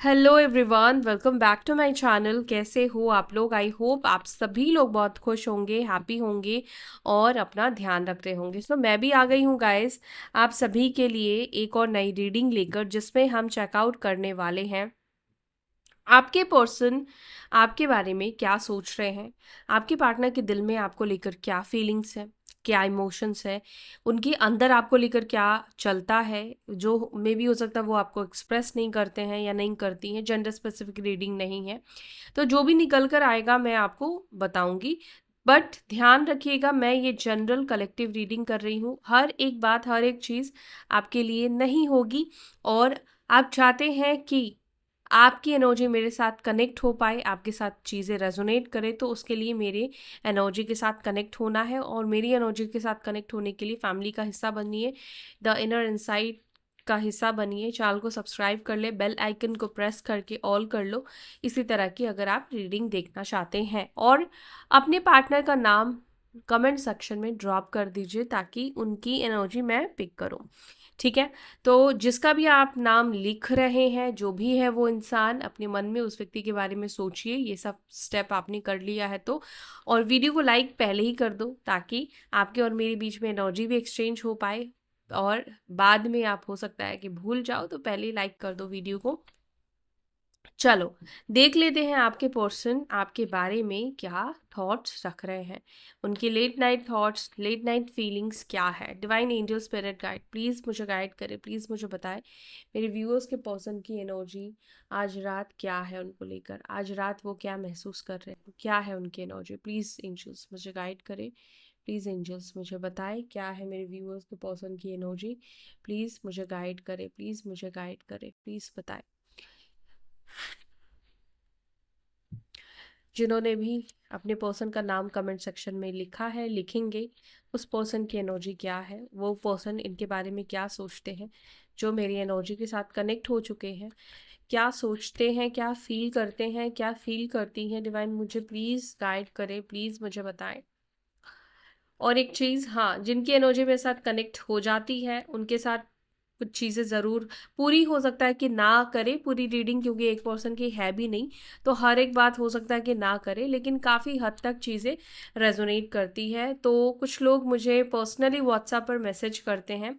Hello everyone, welcome back to my channel. कैसे हो आप लोग? आई होप आप सभी लोग बहुत खुश होंगे, हैप्पी होंगे और अपना ध्यान रख रहे होंगे। सो मैं भी आ गई हूँ गाइस, आप सभी के लिए एक और नई रीडिंग लेकर, जिसमें हम चेकआउट करने वाले हैं आपके पर्सन आपके बारे में क्या सोच रहे हैं, आपके पार्टनर के दिल में आपको लेकर क्या फीलिंग्स है, क्या इमोशंस है, उनके अंदर आपको लेकर क्या चलता है, जो मे भी हो सकता है वो आपको एक्सप्रेस नहीं करते हैं या नहीं करती हैं। जेंडर स्पेसिफिक रीडिंग नहीं है, तो जो भी निकल कर आएगा मैं आपको बताऊंगी। बट ध्यान रखिएगा, मैं ये जनरल कलेक्टिव रीडिंग कर रही हूँ। हर एक बात, हर एक चीज़ आपके लिए नहीं होगी। और आप चाहते हैं कि आपकी एनर्जी मेरे साथ कनेक्ट हो पाए, आपके साथ चीज़ें रेजोनेट करे, तो उसके लिए मेरे एनर्जी के साथ कनेक्ट होना है। और मेरी एनर्जी के साथ कनेक्ट होने के लिए फैमिली का हिस्सा बनिए, द इनर इनसाइट का हिस्सा बनिए। चैनल को सब्सक्राइब कर ले, बेल आइकन को प्रेस करके ऑल कर लो, इसी तरह की अगर आप रीडिंग देखना चाहते हैं। और अपने पार्टनर का नाम कमेंट सेक्शन में ड्रॉप कर दीजिए ताकि उनकी एनर्जी मैं पिक करूं। ठीक है? तो जिसका भी आप नाम लिख रहे हैं, जो भी है वो इंसान, अपने मन में उस व्यक्ति के बारे में सोचिए। ये सब स्टेप आपने कर लिया है तो, और वीडियो को लाइक पहले ही कर दो ताकि आपके और मेरे बीच में एनर्जी भी एक्सचेंज हो पाए। और बाद में आप हो सकता है कि भूल जाओ, तो पहले ही लाइक कर दो वीडियो को। चलो देख लेते हैं आपके पर्सन आपके बारे में क्या थॉट्स रख रहे हैं। उनकी late night thoughts, late night feelings क्या है। Divine angel spirit guide please मुझे गाइड करें, प्लीज़ मुझे बताएं मेरे व्यूअर्स के पर्सन की एनर्जी आज रात क्या है उनको लेकर। आज रात वो क्या महसूस कर रहे हैं, क्या है उनकी एनर्जी। प्लीज़ एंजल्स मुझे गाइड करें, प्लीज़ एंजल्स मुझे बताएं क्या है मेरे व्यूअर्स के पर्सन की एनर्जी। प्लीज़ मुझे गाइड करें, प्लीज़ मुझे गाइड करें, प्लीज़ बताएं। जिन्होंने भी अपने पर्सन का नाम कमेंट सेक्शन में लिखा है, लिखेंगे, उस पर्सन की एनर्जी क्या है, वो पर्सन इनके बारे में क्या सोचते हैं। जो मेरी एनर्जी के साथ कनेक्ट हो चुके हैं, क्या सोचते हैं, क्या फील करते हैं, क्या फील करती हैं। डिवाइन मुझे प्लीज़ गाइड करें, प्लीज़ मुझे बताएं। और एक चीज़, हाँ, जिनकी एनर्जी मेरे साथ कनेक्ट हो जाती है उनके साथ कुछ चीज़ें ज़रूर पूरी हो सकता है कि ना करे पूरी रीडिंग, क्योंकि एक पर्सन की है भी नहीं, तो हर एक बात हो सकता है कि ना करे, लेकिन काफ़ी हद तक चीज़ें रेजोनेट करती है। तो कुछ लोग मुझे पर्सनली व्हाट्सएप पर मैसेज करते हैं।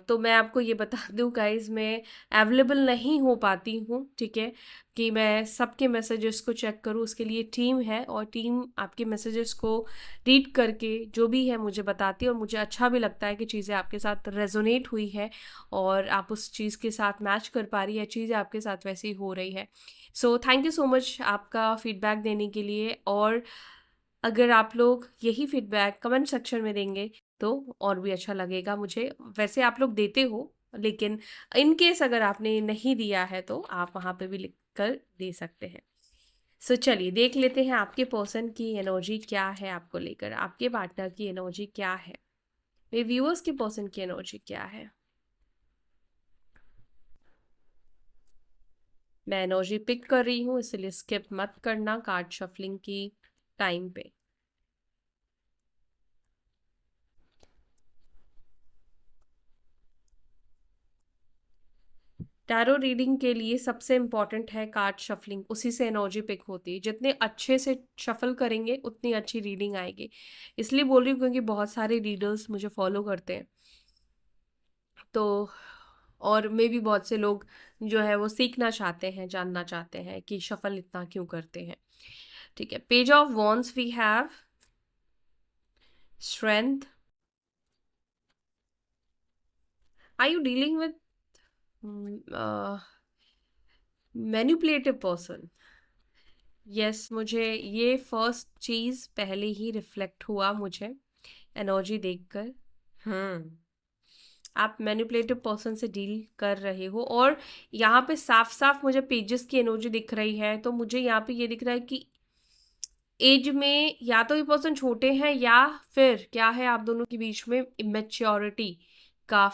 तो मैं आपको ये बता दूं गाइज, मैं अवेलेबल नहीं हो पाती हूँ, ठीक है, कि मैं सबके मैसेजेस को चेक करूँ। उसके लिए टीम है, और टीम आपके मैसेजेस को रीड करके जो भी है मुझे बताती है। और मुझे अच्छा भी लगता है कि चीज़ें आपके साथ रेजोनेट हुई है और आप उस चीज़ के साथ मैच कर पा रही है, चीज़ें आपके साथ वैसी हो रही है। So thank you so much आपका फीडबैक देने के लिए। और अगर आप लोग यही फीडबैक कमेंट सेक्शन में देंगे तो और भी अच्छा लगेगा मुझे। वैसे आप लोग देते हो, लेकिन इन केस अगर आपने नहीं दिया है तो आप वहाँ पे भी लिख कर दे सकते हैं। सो चलिए देख लेते हैं आपके पर्सन की एनर्जी क्या है आपको लेकर, आपके पार्टनर की एनर्जी क्या है, मेरे व्यूअर्स के पर्सन की एनर्जी क्या है। मैं एनर्जी पिक कर रही हूँ, इसलिए स्किप मत करना कार्ड शफलिंग की टाइम पे। टैरो रीडिंग के लिए सबसे इम्पॉर्टेंट है कार्ड शफलिंग, उसी से एनर्जी पिक होती है। जितने अच्छे से शफल करेंगे उतनी अच्छी रीडिंग आएगी। इसलिए बोल रही हूँ क्योंकि बहुत सारे रीडर्स मुझे फॉलो करते हैं, तो और मे भी बहुत से लोग जो है वो सीखना चाहते हैं, जानना चाहते हैं कि शफल इतना क्यों करते हैं। ठीक है, page of wands we have strength. Are you dealing with manipulative person? Yes, मुझे ये फर्स्ट चीज पहले ही रिफ्लेक्ट हुआ मुझे एनर्जी देखकर। हम्म, आप मैनिपुलेटिव पर्सन से डील कर रहे हो, और यहाँ पे साफ साफ मुझे पेजेस की एनर्जी दिख रही है। तो मुझे यहाँ पे ये दिख रहा है कि एज में या तो ये पर्सन छोटे हैं, या फिर क्या है, आप दोनों के बीच में इमेच्योरिटी का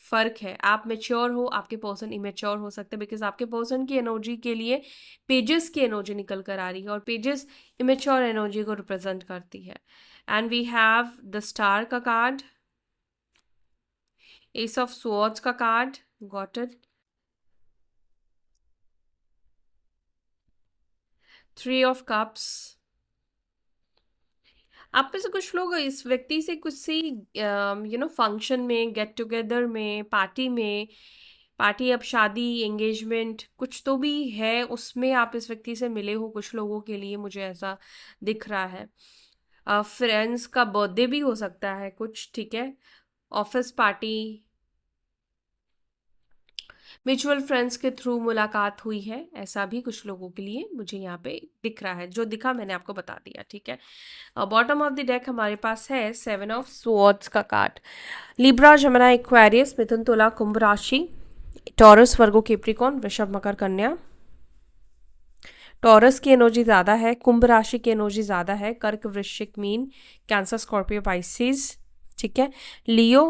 फर्क है। आप मेच्योर हो, आपके पर्सन इमेच्योर हो सकते हैं, बिकॉज आपके पर्सन की एनर्जी के लिए पेजेस की एनर्जी निकल कर आ रही है, और पेजेस इमेच्योर एनर्जी को रिप्रेजेंट करती है। And we have the star का कार्ड, एस ऑफ स्वॉर्ड्स का card, got it, three of cups. आप में से कुछ लोग इस व्यक्ति से कुछ सी फंक्शन में, गेट टुगेदर में, पार्टी, अब शादी, एंगेजमेंट कुछ तो भी है, उसमें आप इस व्यक्ति से मिले हो। कुछ लोगों के लिए मुझे ऐसा दिख रहा है। फ्रेंड्स का बर्थडे भी हो सकता है कुछ, ठीक है। ऑफिस पार्टी, म्यूचुअल फ्रेंड्स के थ्रू मुलाकात हुई है, ऐसा भी कुछ लोगों के लिए मुझे यहाँ पे दिख रहा है। जो दिखा मैंने आपको बता दिया, ठीक है। बॉटम ऑफ द डेक हमारे पास है 7 ऑफ स्वॉर्ड्स का कार्ड। लिब्रा, जमिनी, एक्वेरियस, मिथुन, तुला, कुंभ राशि, टॉरस, वर्गो, कैप्रिकॉर्न, वृषभ, मकर, कन्या। टॉरस की एनर्जी ज़्यादा है, कुंभ राशि की एनर्जी ज़्यादा है, कर्क, वृश्चिक, मीन, कैंसर, स्कॉर्पियो, पाइसिस, ठीक है। लियो,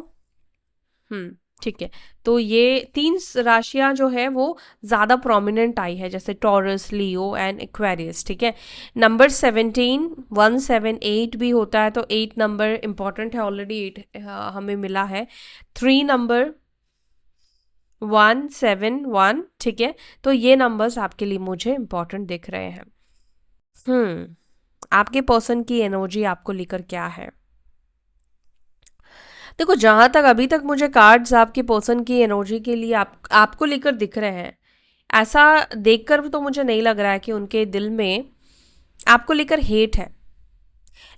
ठीक है। तो ये तीन राशियां जो है वो ज़्यादा प्रोमिनेंट आई है, जैसे टॉरस, लियो एंड एक्वेरियस, ठीक है। नंबर 17, 1, 7, 8 भी होता है, तो 8 नंबर इंपॉर्टेंट है, ऑलरेडी 8 हमें मिला है। 3 नंबर, 1, 7, 1, ठीक है। तो ये नंबर्स आपके लिए मुझे इंपॉर्टेंट दिख रहे हैं। आपके पर्सन की एनर्जी आपको लेकर क्या है? देखो, जहां तक अभी तक मुझे कार्ड्स आपके पर्सन की एनर्जी के लिए आपको लेकर दिख रहे हैं, ऐसा देखकर तो मुझे नहीं लग रहा है कि उनके दिल में आपको लेकर हेट है।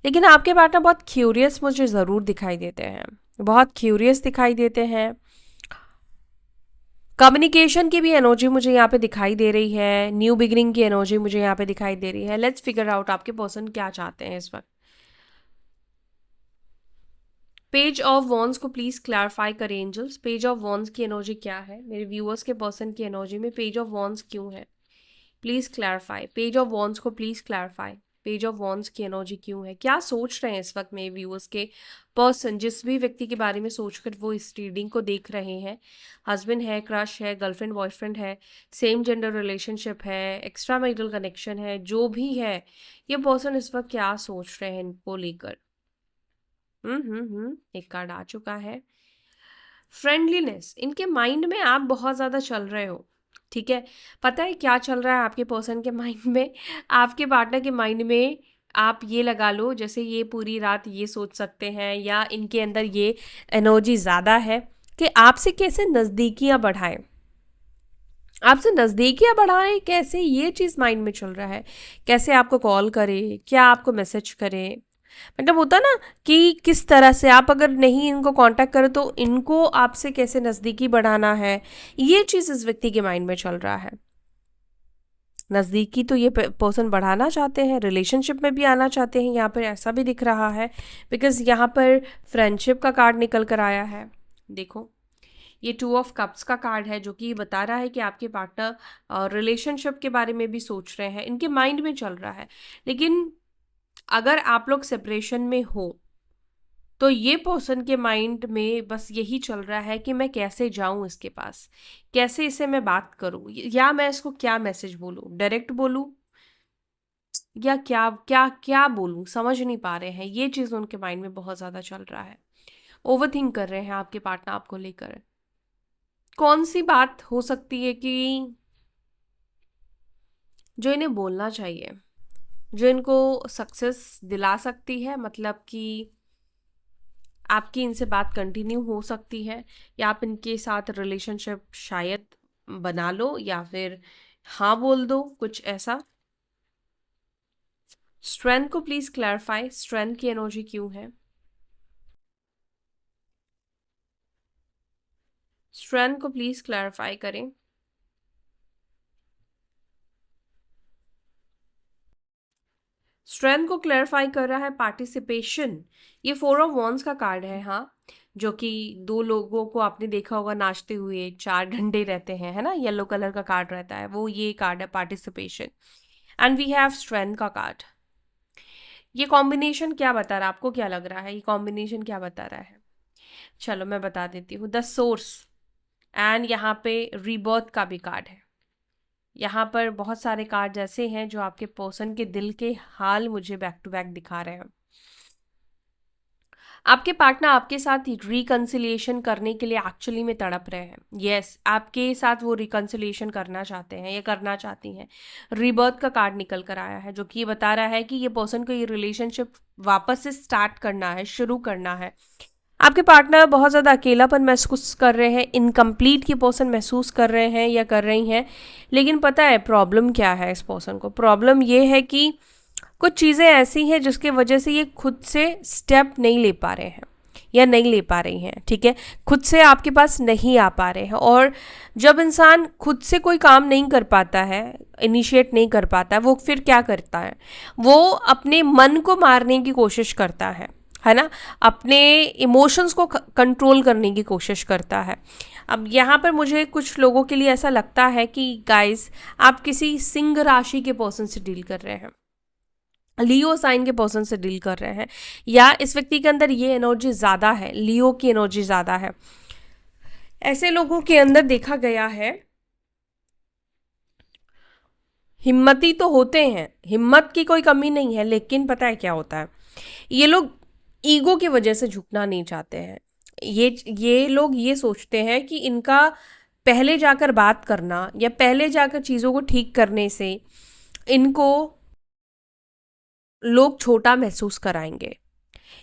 लेकिन आपके पार्टनर बहुत क्यूरियस मुझे ज़रूर दिखाई देते हैं, बहुत क्यूरियस दिखाई देते हैं। कम्युनिकेशन की भी एनर्जी मुझे यहाँ पे दिखाई दे रही है, न्यू बिगिनिंग की एनर्जी मुझे यहाँ पे दिखाई दे रही है। लेट्स फिगर आउट आपके पर्सन क्या चाहते हैं इस वक्त। पेज ऑफ वॉन्स को प्लीज क्लैरिफाई करें एंजल्स। पेज ऑफ वॉन्स की एनर्जी क्या है मेरे व्यूअर्स के पर्सन की एनर्जी में? पेज ऑफ वॉन्स क्यों है? Please clarify. Page of wands को please clarify. Page of wands की एनर्जी क्यों है? क्या सोच रहे हैं इस वक्त मेरे व्यूअर्स के पर्सन, जिस भी व्यक्ति के बारे में सोचकर वो इस रीडिंग को देख रहे हैं? हस्बैंड है, क्रश है, गर्लफ्रेंड बॉयफ्रेंड है, सेम जेंडर रिलेशनशिप है, एक्स्ट्रा मैरिटल कनेक्शन है, जो भी है, ये पर्सन इस वक्त क्या सोच रहे हैं इनको लेकर? एक कार्ड आ चुका है। फ्रेंडलीनेस, इनके माइंड में आप बहुत ज़्यादा चल रहे हो, ठीक है। पता है क्या चल रहा है आपके पर्सन के माइंड में? आपके पार्टनर के माइंड में आप ये लगा लो, जैसे ये पूरी रात ये सोच सकते हैं, या इनके अंदर ये एनर्जी ज़्यादा है कि आपसे कैसे नज़दीकियाँ बढ़ाएं, आपसे नज़दीकियाँ बढ़ाएं कैसे, ये चीज़ माइंड में चल रहा है। कैसे आपको कॉल करे, क्या आपको मैसेज करे, मतलब होता ना कि किस तरह से आप अगर नहीं इनको कांटेक्ट करें तो इनको आपसे कैसे नज़दीकी बढ़ाना है, ये चीज़ इस व्यक्ति के माइंड में चल रहा है। नज़दीकी तो ये पर्सन बढ़ाना चाहते हैं, रिलेशनशिप में भी आना चाहते हैं, यहाँ पर ऐसा भी दिख रहा है, बिकॉज यहाँ पर फ्रेंडशिप का कार्ड निकल कर आया है। देखो, ये 2 ऑफ कप्स का कार्ड है, जो कि बता रहा है कि आपके पार्टनर रिलेशनशिप के बारे में भी सोच रहे हैं, इनके माइंड में चल रहा है। लेकिन अगर आप लोग सेपरेशन में हो तो ये पर्सन के माइंड में बस यही चल रहा है कि मैं कैसे जाऊं इसके पास, कैसे इसे मैं बात करूं, या मैं इसको क्या मैसेज बोलूं, डायरेक्ट बोलूं या क्या क्या क्या बोलूं, समझ नहीं पा रहे हैं। ये चीज़ उनके माइंड में बहुत ज़्यादा चल रहा है। ओवरथिंक कर रहे हैं आपके पार्टनर आपको लेकर। कौन सी बात हो सकती है कि जो इन्हें बोलना चाहिए, जो इनको सक्सेस दिला सकती है, मतलब कि आपकी इनसे बात कंटिन्यू हो सकती है, या आप इनके साथ रिलेशनशिप शायद बना लो, या फिर हाँ बोल दो, कुछ ऐसा। स्ट्रेंथ को प्लीज क्लैरिफाई, स्ट्रेंथ की एनर्जी क्यों है? स्ट्रेंथ को प्लीज क्लैरिफाई करें। स्ट्रेंथ को क्लैरिफाई कर रहा है पार्टिसिपेशन। ये 4 ऑफ वॉन्ड्स का कार्ड है, हाँ, जो कि दो लोगों को आपने देखा होगा नाचते हुए, 4 डंडे रहते हैं, है ना, येलो कलर का कार्ड रहता है, वो ये कार्ड है participation. And we have strength का कार्ड। ये कॉम्बिनेशन क्या बता रहा है, आपको क्या लग रहा है, ये कॉम्बिनेशन क्या बता रहा है? चलो मैं बता देती हूँ। द सोर्स, एंड यहाँ पे रीबर्थ का भी कार्ड है। यहाँ पर बहुत सारे कार्ड ऐसे हैं जो आपके पर्सन के दिल के हाल मुझे बैक टू बैक दिखा रहे हैं। आपके पार्टनर आपके साथ रिकंसिलिएशन करने के लिए एक्चुअली में तड़प रहे हैं। यस, आपके साथ वो रिकंसिलिएशन करना चाहते हैं या करना चाहती हैं। रीबर्थ का कार्ड निकल कर आया है जो कि ये बता रहा है कि ये पर्सन को ये रिलेशनशिप वापस से स्टार्ट करना है, शुरू करना है। आपके पार्टनर बहुत ज़्यादा अकेलापन महसूस कर रहे हैं, इनकम्प्लीट ये पर्सन महसूस कर रहे हैं या कर रही हैं। लेकिन पता है प्रॉब्लम क्या है इस पर्सन को? प्रॉब्लम ये है कि कुछ चीज़ें ऐसी हैं जिसके वजह से ये खुद से स्टेप नहीं ले पा रहे हैं या नहीं ले पा रही हैं। ठीक है, खुद से आपके पास नहीं आ पा रहे हैं। और जब इंसान खुद से कोई काम नहीं कर पाता है, इनिशिएट नहीं कर पाता है, वो फिर क्या करता है? वो अपने मन को मारने की कोशिश करता है ना, अपने इमोशंस को कंट्रोल करने की कोशिश करता है। अब यहाँ पर मुझे कुछ लोगों के लिए ऐसा लगता है कि गाइस, आप किसी सिंह राशि के पर्सन से डील कर रहे हैं, लियो साइन के पर्सन से डील कर रहे हैं, या इस व्यक्ति के अंदर ये एनर्जी ज़्यादा है, लियो की एनर्जी ज़्यादा है। ऐसे लोगों के अंदर देखा गया है, हिम्मती तो होते हैं, हिम्मत की कोई कमी नहीं है, लेकिन पता है क्या होता है, ये लोग ईगो की वजह से झुकना नहीं चाहते हैं। ये लोग ये सोचते हैं कि इनका पहले जाकर बात करना या पहले जाकर चीज़ों को ठीक करने से इनको लोग छोटा महसूस कराएंगे।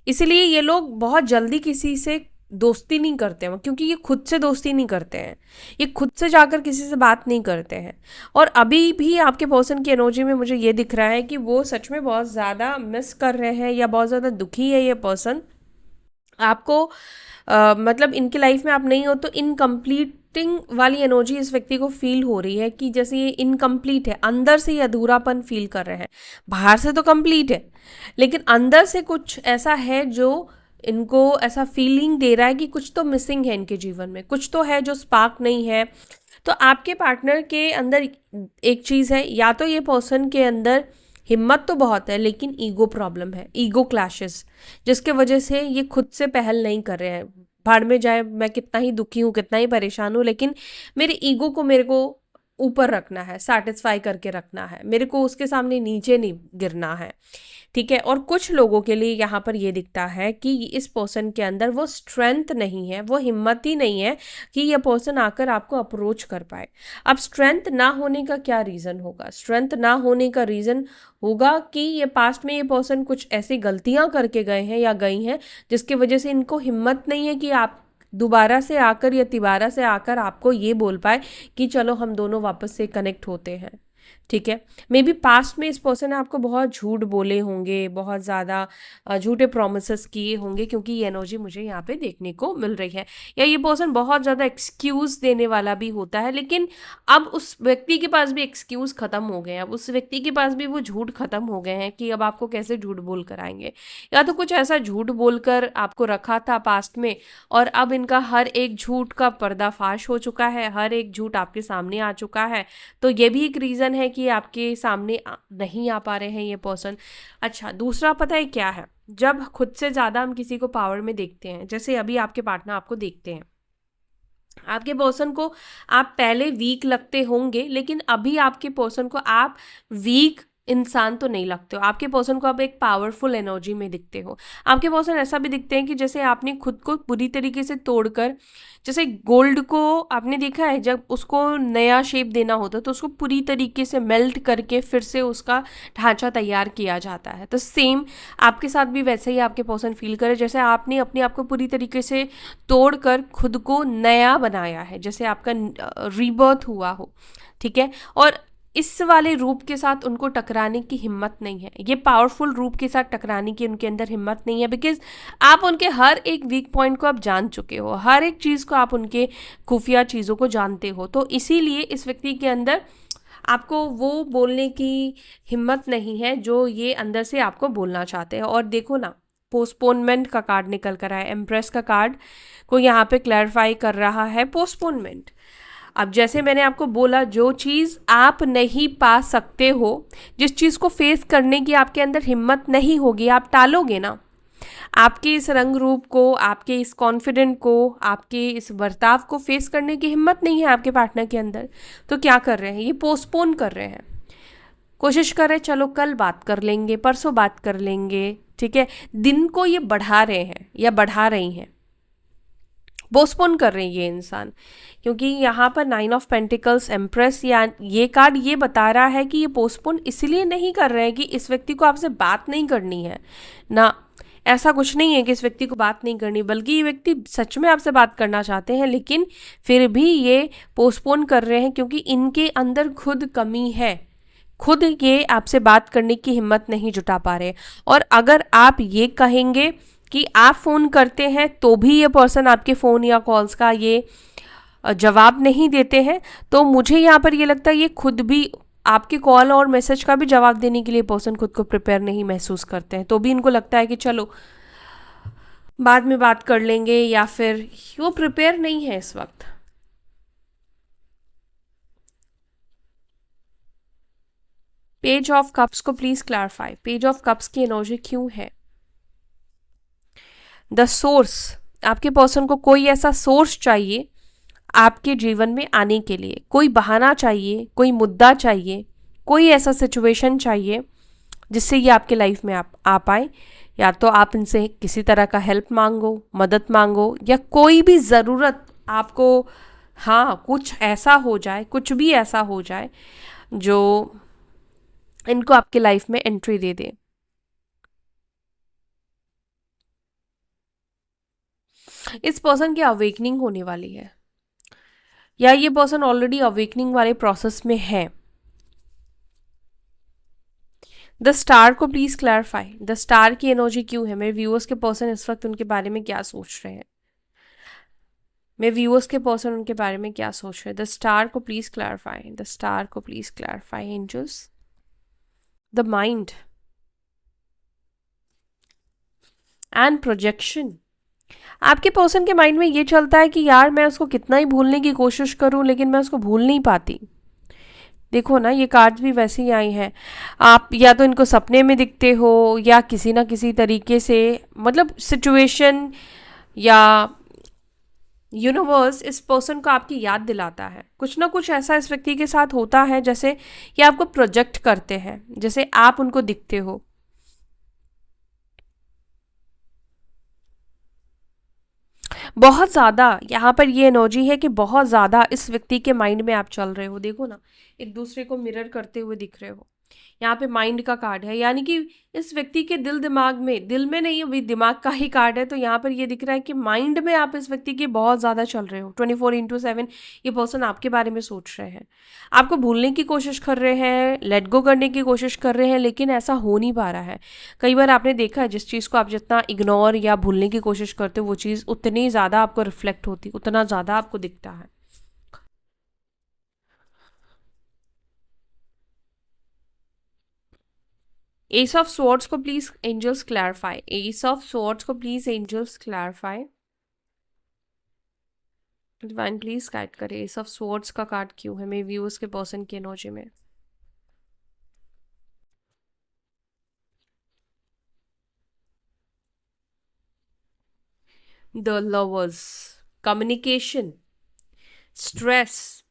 इसलिए ये लोग बहुत जल्दी किसी से दोस्ती नहीं करते हैं, क्योंकि ये खुद से दोस्ती नहीं करते हैं, ये खुद से जाकर किसी से बात नहीं करते हैं। और अभी भी आपके पर्सन की एनर्जी में मुझे ये दिख रहा है कि वो सच में बहुत ज़्यादा मिस कर रहे हैं या बहुत ज़्यादा दुखी है ये पर्सन आपको। मतलब इनकी लाइफ में आप नहीं हो तो इनकम्प्लीटिंग वाली एनर्जी इस व्यक्ति को फील हो रही है कि जैसे ये इनकम्प्लीट है, अंदर से ये अधूरापन फील कर रहे हैं। बाहर से तो कंप्लीट है, लेकिन अंदर से कुछ ऐसा है जो इनको ऐसा फीलिंग दे रहा है कि कुछ तो मिसिंग है इनके जीवन में, कुछ तो है जो स्पार्क नहीं है। तो आपके पार्टनर के अंदर एक चीज़ है, या तो ये पर्सन के अंदर हिम्मत तो बहुत है लेकिन ईगो प्रॉब्लम है, ईगो क्लैशेस, जिसके वजह से ये खुद से पहल नहीं कर रहे हैं। भाड़ में जाए, मैं कितना ही दुखी हूँ, कितना ही परेशान हूँ, लेकिन मेरे ईगो को मेरे को ऊपर रखना है, सेटिस्फाई करके रखना है, मेरे को उसके सामने नीचे नहीं गिरना है। ठीक है, और कुछ लोगों के लिए यहाँ पर ये दिखता है कि इस पर्सन के अंदर वो स्ट्रेंथ नहीं है, वो हिम्मत ही नहीं है कि ये पर्सन आकर आपको अप्रोच कर पाए। अब स्ट्रेंथ ना होने का क्या रीज़न होगा? स्ट्रेंथ ना होने का रीज़न होगा कि ये पास्ट में ये पर्सन कुछ ऐसी गलतियां करके गए हैं या गई हैं जिसकी वजह से इनको हिम्मत नहीं है कि आप दोबारा से आकर या तिबारा से आकर आपको ये बोल पाए कि चलो हम दोनों वापस से कनेक्ट होते हैं। ठीक है, मे बी पास्ट में इस पर्सन ने आपको बहुत झूठ बोले होंगे, बहुत ज़्यादा झूठे प्रोमिसेस किए होंगे, क्योंकि ये एनर्जी मुझे यहाँ पे देखने को मिल रही है। या ये पर्सन बहुत ज़्यादा एक्सक्यूज़ देने वाला भी होता है, लेकिन अब उस व्यक्ति के पास भी एक्सक्यूज़ ख़त्म हो गए हैं, अब उस व्यक्ति के पास भी वो झूठ ख़त्म हो गए हैं कि अब आपको कैसे झूठ बोल कर आएंगे। या तो कुछ ऐसा झूठ बोलकर आपको रखा था पास्ट में, और अब इनका हर एक झूठ का पर्दाफाश हो चुका है, हर एक झूठ आपके सामने आ चुका है। तो ये भी एक रीज़न है कि आपके सामने नहीं आ पा रहे हैं ये पर्सन। अच्छा, दूसरा पता है क्या है? जब खुद से ज़्यादा हम किसी को पावर में देखते हैं, जैसे अभी आपके पार्टनर आपको देखते हैं, आपके पर्सन को आप पहले वीक लगते होंगे, लेकिन अभी आपके पर्सन को आप वीक इंसान तो नहीं लगते हो, आपके पर्सन को आप एक पावरफुल एनर्जी में दिखते हो। आपके पर्सन ऐसा भी दिखते हैं कि जैसे आपने खुद को पूरी तरीके से तोड़कर, जैसे गोल्ड को आपने देखा है जब उसको नया शेप देना होता है तो उसको पूरी तरीके से मेल्ट करके फिर से उसका ढांचा तैयार किया जाता है। तो सेम आपके साथ भी वैसे ही आपके पर्सन फील करे, जैसे आपने अपने आप को पूरी तरीके से तोड़कर खुद को नया बनाया है, जैसे आपका रीबर्थ हुआ हो। ठीक है, और इस वाले रूप के साथ उनको टकराने की हिम्मत नहीं है, ये पावरफुल रूप के साथ टकराने की उनके अंदर हिम्मत नहीं है, बिकॉज आप उनके हर एक वीक पॉइंट को आप जान चुके हो, हर एक चीज़ को आप उनके खुफिया चीज़ों को जानते हो। तो इसीलिए इस व्यक्ति के अंदर आपको वो बोलने की हिम्मत नहीं है जो ये अंदर से आपको बोलना चाहते हैं। और देखो ना, पोस्टपोनमेंट का कार्ड निकल कर आया, एम्प्रेस का कार्ड को यहाँ पे क्लैरिफाई कर रहा है पोस्टपोनमेंट। अब जैसे मैंने आपको बोला, जो चीज़ आप नहीं पा सकते हो, जिस चीज़ को फेस करने की आपके अंदर हिम्मत नहीं होगी, आप टालोगे ना। आपके इस रंग रूप को, आपके इस कॉन्फिडेंट को, आपके इस बर्ताव को फेस करने की हिम्मत नहीं है आपके पार्टनर के अंदर, तो क्या कर रहे हैं? ये पोस्टपोन कर रहे हैं। कोशिश करें चलो कल बात कर लेंगे, परसों बात कर लेंगे, ठीक है, दिन को ये बढ़ा रहे हैं या बढ़ा रही हैं, पोस्टपोन कर रहे हैं ये इंसान। क्योंकि यहाँ पर 9 ऑफ पेंटिकल्स एम्प्रेस या ये कार्ड ये बता रहा है कि ये पोस्टपोन इसलिए नहीं कर रहे हैं कि इस व्यक्ति को आपसे बात नहीं करनी है ना, ऐसा कुछ नहीं है कि इस व्यक्ति को बात नहीं करनी, बल्कि ये व्यक्ति सच में आपसे बात करना चाहते हैं, लेकिन फिर भी ये पोस्टपोन कर रहे हैं क्योंकि इनके अंदर खुद कमी है, खुद ये आपसे बात करने की हिम्मत नहीं जुटा पा रहे। और अगर आप ये कहेंगे कि आप फ़ोन करते हैं तो भी ये पर्सन आपके फ़ोन या कॉल्स का ये जवाब नहीं देते हैं, तो मुझे यहाँ पर ये लगता है ये खुद भी आपके कॉल और मैसेज का भी जवाब देने के लिए पर्सन खुद को प्रिपेयर नहीं महसूस करते हैं, तो भी इनको लगता है कि चलो बाद में बात कर लेंगे, या फिर वो प्रिपेयर नहीं है इस वक्त। पेज ऑफ कप्स को please clarify, page of cups की एनर्जी क्यों है? द सोर्स, आपके पर्सन को कोई ऐसा सोर्स चाहिए आपके जीवन में आने के लिए, कोई बहाना चाहिए, कोई मुद्दा चाहिए, कोई ऐसा सिचुएशन चाहिए जिससे ये आपके लाइफ में आप आ पाए। या तो आप इनसे किसी तरह का हेल्प मांगो, मदद मांगो, या कोई भी ज़रूरत आपको, हाँ कुछ ऐसा हो जाए, कुछ भी ऐसा हो जाए जो इनको आपके लाइफ में एंट्री दे दे। इस पर्सन की अवेकनिंग होने वाली है, या ये पर्सन ऑलरेडी अवेकनिंग वाले प्रोसेस में है। द स्टार को प्लीज क्लैरिफाई, द स्टार की एनर्जी क्यों है? मेरे व्यूअर्स के पर्सन इस वक्त उनके बारे में क्या सोच रहे हैं, मेरे व्यूअर्स के पर्सन उनके बारे में क्या सोच रहे हैं? द स्टार को प्लीज क्लैरिफाई, द स्टार को please clarify angels. The mind and projection, आपके पर्सन के माइंड में ये चलता है कि यार मैं उसको कितना ही भूलने की कोशिश करूं लेकिन मैं उसको भूल नहीं पाती। देखो ना, ये कार्ड्स भी वैसे ही आई हैं, आप या तो इनको सपने में दिखते हो या किसी ना किसी तरीके से, मतलब सिचुएशन या यूनिवर्स इस पर्सन को आपकी याद दिलाता है, कुछ ना कुछ ऐसा इस व्यक्ति के साथ होता है जैसे ये आपको प्रोजेक्ट करते हैं, जैसे आप उनको दिखते हो। बहुत ज़्यादा यहाँ पर ये एनर्जी है कि बहुत ज़्यादा इस व्यक्ति के माइंड में आप चल रहे हो, देखो ना एक दूसरे को मिरर करते हुए दिख रहे हो। यहाँ पे माइंड का कार्ड है, यानी कि इस व्यक्ति के दिल दिमाग में, दिल में नहीं अभी दिमाग का ही कार्ड है, तो यहाँ पर ये दिख रहा है कि माइंड में आप इस व्यक्ति के बहुत ज़्यादा चल रहे हो। 24/7 ये पर्सन आपके बारे में सोच रहे हैं, आपको भूलने की कोशिश कर रहे हैं, लेट गो करने की कोशिश कर रहे हैं, लेकिन ऐसा हो नहीं पा रहा है। कई बार आपने देखा है जिस चीज़ को आप जितना इग्नोर या भूलने की कोशिश करते हो वो चीज़ उतनी ज़्यादा आपको रिफ्लेक्ट होती, उतना ज़्यादा आपको दिखता है। एस ऑफ स्वॉर्ड्स को please angels clarify, ace of swords को please angels clarify, divine please guide करे, एस ऑफ स्वॉर्ड्स का कार्ड क्यों है मेरे व्यूअर्स के पर्सन की एनर्जी में? द लवर्स, कम्युनिकेशन, स्ट्रेस,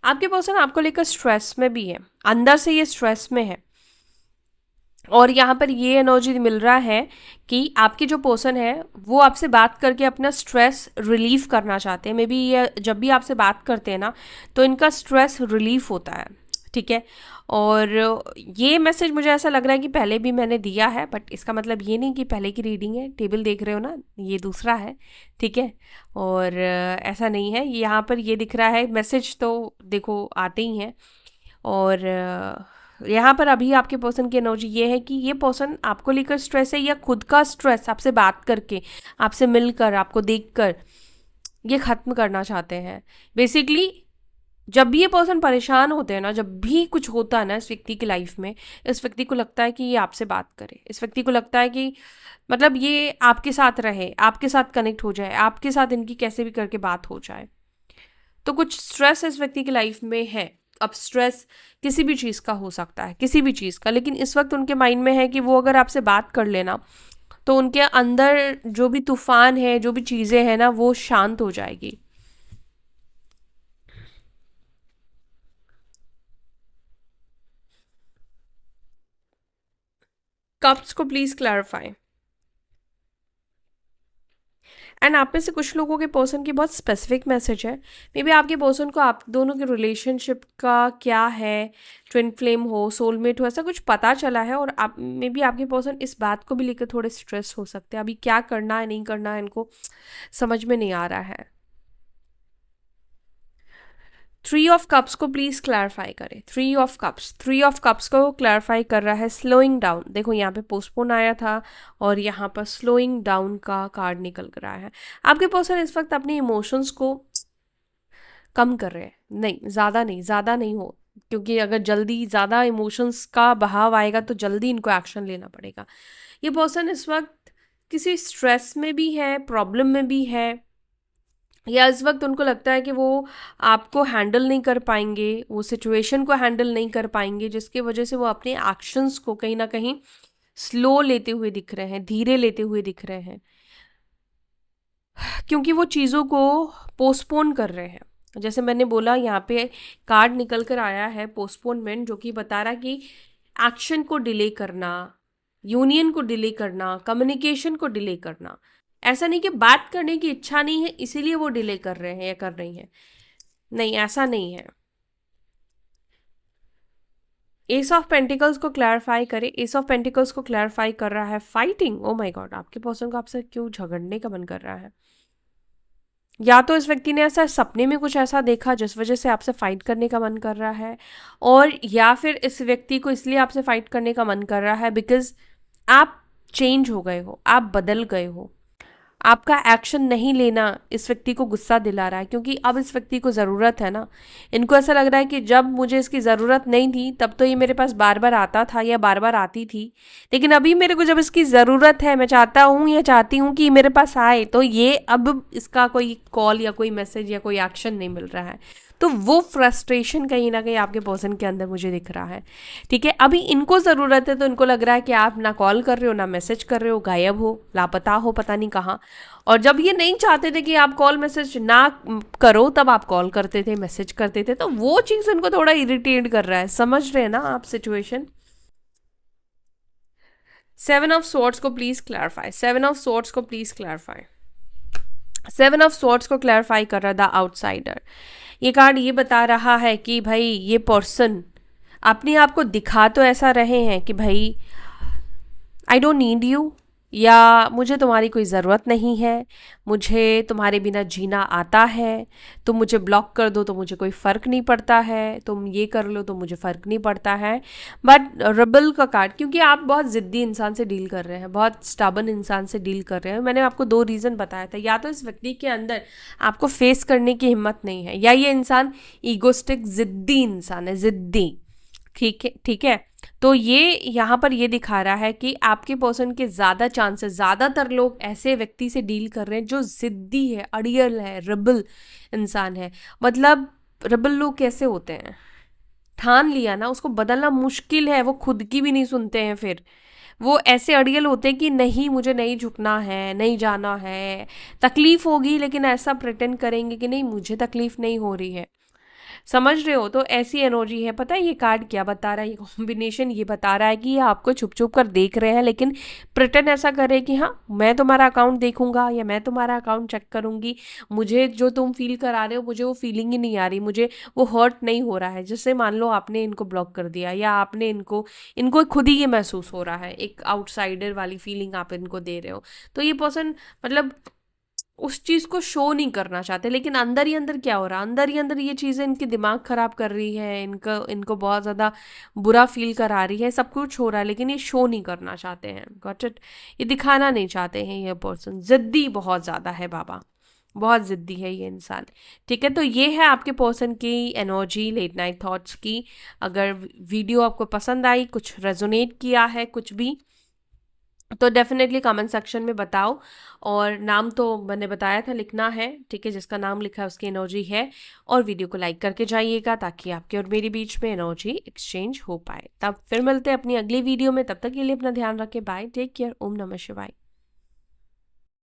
आपके पर्सन आपको लेकर स्ट्रेस में भी है, अंदर से ये स्ट्रेस में है। और यहाँ पर ये एनर्जी मिल रहा है कि आपकी जो पर्सन है वो आपसे बात करके अपना स्ट्रेस रिलीफ करना चाहते हैं। मे बी ये जब भी आपसे बात करते हैं ना तो इनका स्ट्रेस रिलीफ होता है, ठीक है। और ये मैसेज मुझे ऐसा लग रहा है कि पहले भी मैंने दिया है, बट इसका मतलब ये नहीं कि पहले की रीडिंग है, टेबल देख रहे हो ना, ये दूसरा है, ठीक है। और ऐसा नहीं है, यहाँ पर ये दिख रहा है, मैसेज तो देखो आते ही हैं। और यहाँ पर अभी आपके पर्सन की एनर्जी ये है कि ये पर्सन आपको लेकर स्ट्रेस है, या खुद का स्ट्रेस आपसे बात करके, आपसे मिलकर, आपको देखकर ये ख़त्म करना चाहते हैं। बेसिकली जब भी ये पर्सन परेशान होते हैं ना, जब भी कुछ होता है ना इस व्यक्ति की लाइफ में, इस व्यक्ति को लगता है कि ये आपसे बात करे, इस व्यक्ति को लगता है कि मतलब ये आपके साथ रहे, आपके साथ कनेक्ट हो जाए, आपके साथ इनकी कैसे भी करके बात हो जाए। तो कुछ स्ट्रेस इस व्यक्ति की लाइफ में है। अब स्ट्रेस किसी भी चीज़ का हो सकता है, किसी भी चीज़ का, लेकिन इस वक्त उनके माइंड में है कि वो अगर आपसे बात कर लेना तो उनके अंदर जो भी तूफान है, जो भी चीज़ें हैं ना, वो शांत हो जाएगी। कप्स को प्लीज क्लैरिफाई। एंड आप में से कुछ लोगों के पर्सन की बहुत स्पेसिफिक मैसेज है। मे बी आपके पर्सन को आप दोनों के रिलेशनशिप का क्या है, ट्विन फ्लेम हो, सोलमेट हो, ऐसा कुछ पता चला है। और आप मे बी आपके पर्सन इस बात को भी लेकर थोड़े स्ट्रेस हो सकते हैं। अभी क्या करना है नहीं करना है इनको समझ में नहीं आ रहा है। 3 ऑफ कप्स को प्लीज क्लैरिफाई करें। 3 ऑफ कप्स, 3 ऑफ कप्स को क्लैरिफाई कर रहा है स्लोइंग डाउन। देखो यहाँ पे पोस्टपोन आया था और यहाँ पर स्लोइंग डाउन का कार्ड निकल कर रहा है। आपके पर्सन इस वक्त अपने इमोशंस को कम कर रहे हैं। नहीं, ज़्यादा नहीं हो, क्योंकि अगर जल्दी ज़्यादा इमोशंस का बहाव आएगा तो जल्दी इनको एक्शन लेना पड़ेगा। ये पर्सन इस वक्त किसी स्ट्रेस में भी है, प्रॉब्लम में भी है, या इस वक्त उनको लगता है कि वो आपको हैंडल नहीं कर पाएंगे, वो सिचुएशन को हैंडल नहीं कर पाएंगे, जिसकी वजह से वो अपने एक्शंस को कहीं ना कहीं स्लो लेते हुए दिख रहे हैं, धीरे लेते हुए दिख रहे हैं, क्योंकि वो चीज़ों को पोस्टपोन कर रहे हैं। जैसे मैंने बोला, यहाँ पे कार्ड निकल कर आया है पोस्टपोनमेंट, जो कि बता रहा कि एक्शन को डिले करना, यूनियन को डिले करना, कम्युनिकेशन को डिले करना। ऐसा नहीं कि बात करने की इच्छा नहीं है इसीलिए वो डिले कर रहे हैं या कर रही हैं, नहीं ऐसा नहीं है। एस ऑफ पेंटिकल्स को क्लैरिफाई करे। एस ऑफ पेंटिकल्स को क्लैरिफाई कर रहा है फाइटिंग। ओ माय गॉड, आपके पर्सन को आपसे क्यों झगड़ने का मन कर रहा है? या तो इस व्यक्ति ने ऐसा सपने में कुछ ऐसा देखा जिस वजह से आपसे फाइट करने का मन कर रहा है, और या फिर इस व्यक्ति को इसलिए आपसे फाइट करने का मन कर रहा है बिकॉज आप चेंज हो गए हो, आप बदल गए हो। आपका एक्शन नहीं लेना इस व्यक्ति को गुस्सा दिला रहा है, क्योंकि अब इस व्यक्ति को ज़रूरत है ना। इनको ऐसा लग रहा है कि जब मुझे इसकी ज़रूरत नहीं थी तब तो ये मेरे पास बार बार आता था या बार बार आती थी, लेकिन अभी मेरे को जब इसकी ज़रूरत है, मैं चाहता हूँ या चाहती हूँ कि ये मेरे पास आए, तो ये अब इसका कोई कॉल या कोई मैसेज या कोई एक्शन नहीं मिल रहा है। तो वो फ्रस्ट्रेशन कहीं ना कहीं आपके पर्सन के अंदर मुझे दिख रहा है। ठीक है, अभी इनको ज़रूरत है तो इनको लग रहा है कि आप ना कॉल कर रहे हो, ना मैसेज कर रहे हो, गायब हो, लापता हो, पता नहीं कहाँ। और जब ये नहीं चाहते थे कि आप कॉल मैसेज ना करो तब आप कॉल करते थे, मैसेज करते थे, तो वो चीज़ इनको थोड़ा इरिटेट कर रहा है। समझ रहे हैं ना आप सिचुएशन? 7 ऑफ स्वॉर्ड्स को प्लीज क्लैरिफाई। 7 ऑफ स्वॉर्ड्स को प्लीज क्लैरिफाई। 7 ऑफ स्वॉर्ड्स को क्लैरिफाई कर रहा था आउटसाइडर। ये कार्ड ये बता रहा है कि भाई ये पर्सन अपने आप को दिखा तो ऐसा रहे हैं कि भाई आई डोंट नीड यू, या मुझे तुम्हारी कोई ज़रूरत नहीं है, मुझे तुम्हारे बिना जीना आता है, तुम मुझे ब्लॉक कर दो तो मुझे कोई फ़र्क नहीं पड़ता है, तुम ये कर लो तो मुझे फ़र्क नहीं पड़ता है। बट रबल का कार्ड, क्योंकि आप बहुत ज़िद्दी इंसान से डील कर रहे हैं, बहुत स्टबन इंसान से डील कर रहे हैं। मैंने आपको 2 रीज़न बताया था, या तो इस व्यक्ति के अंदर आपको फेस करने की हिम्मत नहीं है, या ये इंसान ईगोस्टिक ज़िद्दी इंसान है, ज़िद्दी। ठीक है, ठीक है। तो ये यहाँ पर ये दिखा रहा है कि आपके पर्सन के ज़्यादा चांसेस, ज़्यादातर लोग ऐसे व्यक्ति से डील कर रहे हैं जो ज़िद्दी है, अड़ियल है, रबल इंसान है। मतलब रबल लोग कैसे होते हैं, ठान लिया ना उसको बदलना मुश्किल है, वो खुद की भी नहीं सुनते हैं। फिर वो ऐसे अड़ियल होते हैं कि नहीं मुझे नहीं झुकना है, नहीं जाना है, तकलीफ होगी लेकिन ऐसा प्रिटेंड करेंगे कि नहीं मुझे तकलीफ नहीं हो रही है। समझ रहे हो? तो ऐसी एनर्जी है। पता है ये कार्ड क्या बता रहा है, ये कॉम्बिनेशन ये बता रहा है कि ये आपको छुप छुप कर देख रहे हैं, लेकिन प्रिटेंड ऐसा करे कि हाँ मैं तुम्हारा अकाउंट देखूंगा या मैं तुम्हारा अकाउंट चेक करूंगी, मुझे जो तुम फील करा रहे हो मुझे वो फीलिंग ही नहीं आ रही, मुझे वो हर्ट नहीं हो रहा है। जैसे मान लो आपने इनको ब्लॉक कर दिया या आपने इनको इनको खुद ही ये महसूस हो रहा है, एक आउटसाइडर वाली फीलिंग आप इनको दे रहे हो। तो ये पर्सन मतलब उस चीज़ को शो नहीं करना चाहते, लेकिन अंदर ही अंदर क्या हो रहा है, अंदर ही अंदर ये चीज़ें इनके दिमाग ख़राब कर रही है, इनको बहुत ज़्यादा बुरा फील करा रही है, सब कुछ हो रहा है, लेकिन ये शो नहीं करना चाहते हैं। Got it? ये दिखाना नहीं चाहते हैं। ये पर्सन ज़िद्दी बहुत ज़्यादा है बाबा, बहुत ज़िद्दी है ये इंसान। ठीक है, तो ये है आपके पर्सन की एनर्जी लेट नाइट थॉट्स की। अगर वीडियो आपको पसंद आई, कुछ रेजोनेट किया है कुछ भी, तो डेफिनेटली कमेंट सेक्शन में बताओ। और नाम तो मैंने बताया था लिखना है, ठीक है, जिसका नाम लिखा है उसकी एनर्जी है। और वीडियो को लाइक करके जाइएगा ताकि आपके और मेरे बीच में एनर्जी एक्सचेंज हो पाए। तब फिर मिलते हैं अपनी अगली वीडियो में, तब तक के लिए अपना ध्यान रखें। बाय, टेक केयर, ओम नमः शिवाय।